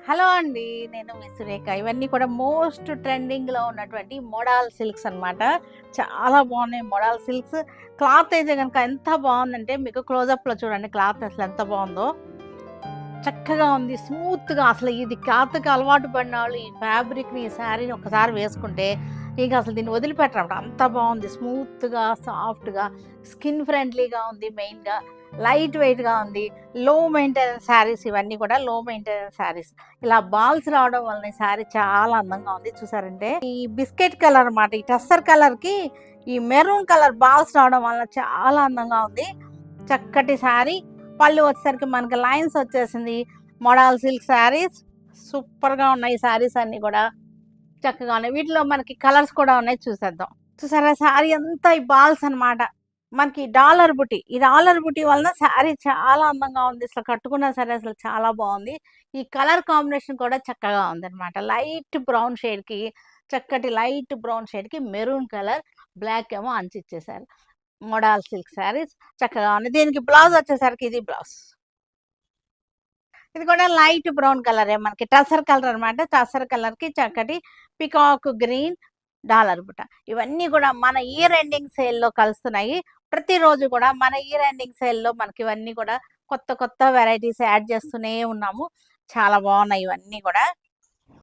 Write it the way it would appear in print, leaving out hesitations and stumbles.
Hello అండి. నేను మీ సురేఖ. ఇవన్నీ కూడా మోస్ట్ ట్రెండింగ్‌లో ఉన్నటువంటి మోడాల్ సిల్క్స్ అనమాట. చాలా బాగున్నాయి మోడాల్ సిల్క్స్. క్లాత్ అయితే గనక ఎంత బావుందంటే మీకు క్లోజప్‌లో చూడండి క్లాత్ అసలెంత బావుందో. చక్కగా ఉంది. స్మూత్‌గా అసలు ఇది క్లాత్‌కి అలవాటు పడినోళ్ళు ఈ ఫ్యాబ్రిక్‌ని, ఈ శారీని ఒక్కసారి వేసుకుంటే ఇక అసలు దీన్ని వదిలిపెట్టరన్నమాట. అంత బావుంది. స్మూత్‌గా, సాఫ్ట్‌గా, స్కిన్ ఫ్రెండ్లీగా ఉంది మెయిన్‌గా. లైట్ వెయిట్‌గా ఉంది. లో మెయింటెనెన్స్ శారీస్ ఇవన్నీ కూడా లో మెయింటెనెన్స్ శారీస్. ఇలా బాల్స్ రావడం వలన ఈ శారీ చాలా అందంగా ఉంది. చూసారంటే ఈ బిస్కెట్ కలర్ అన్నమాట. ఈ టస్సర్ కలర్‌కి ఈ మెరూన్ కలర్ బాల్స్ రావడం వలన చాలా అందంగా ఉంది. చక్కటి శారీ. పళ్ళు వచ్చేసరికి మనకి లైన్స్ వచ్చేసింది. మోడల్ సిల్క్ శారీస్ సూపర్‌గా ఉన్నాయి శారీస్ అన్నీ కూడా. చక్కగా ఉన్నాయి. వీటిలో మనకి కలర్స్ కూడా ఉన్నాయి చూసేద్దాం. చూసారా శారీ అంతా ఈ బాల్స్ అన్నమాట. మనకి డాలర్ బుటీ. ఈ డాలర్ బుటీ వలన శారీ చాలా అందంగా ఉంది. అసలు కట్టుకున్నా సరే అసలు చాలా బావుంది. ఈ కలర్ కాంబినేషన్ కూడా చక్కగా ఉందన్నమాట. లైట్ బ్రౌన్ షేడ్‌కి చక్కటి లైట్ బ్రౌన్ షేడ్‌కి మెరూన్ కలర్, బ్లాక్ ఏమో అంచిచ్చేసారు. మోడల్ సిల్క్ శారీస్ చక్కగా ఉన్నాయి. దీనికి బ్లౌజ్ వచ్చేసరికి ఇది బ్లౌజ్. ఇది కూడా లైట్ బ్రౌన్ కలరే మనకి టసర్ కలర్ అనమాట. టసర్ కలర్‌కి చక్కటి పికాక్ గ్రీన్ డాలర్ బుట్ట. ఇవన్నీ కూడా మన ఇయర్ ఎండింగ్ సేల్‌లో కలుస్తున్నాయి. ప్రతిరోజు కూడా మన ఇయర్ ఎండింగ్ సేల్‌లో మనకి ఇవన్నీ కూడా కొత్త కొత్త వెరైటీస్ యాడ్ చేస్తూనే ఉన్నాము. చాలా బాగున్నాయి ఇవన్నీ కూడా.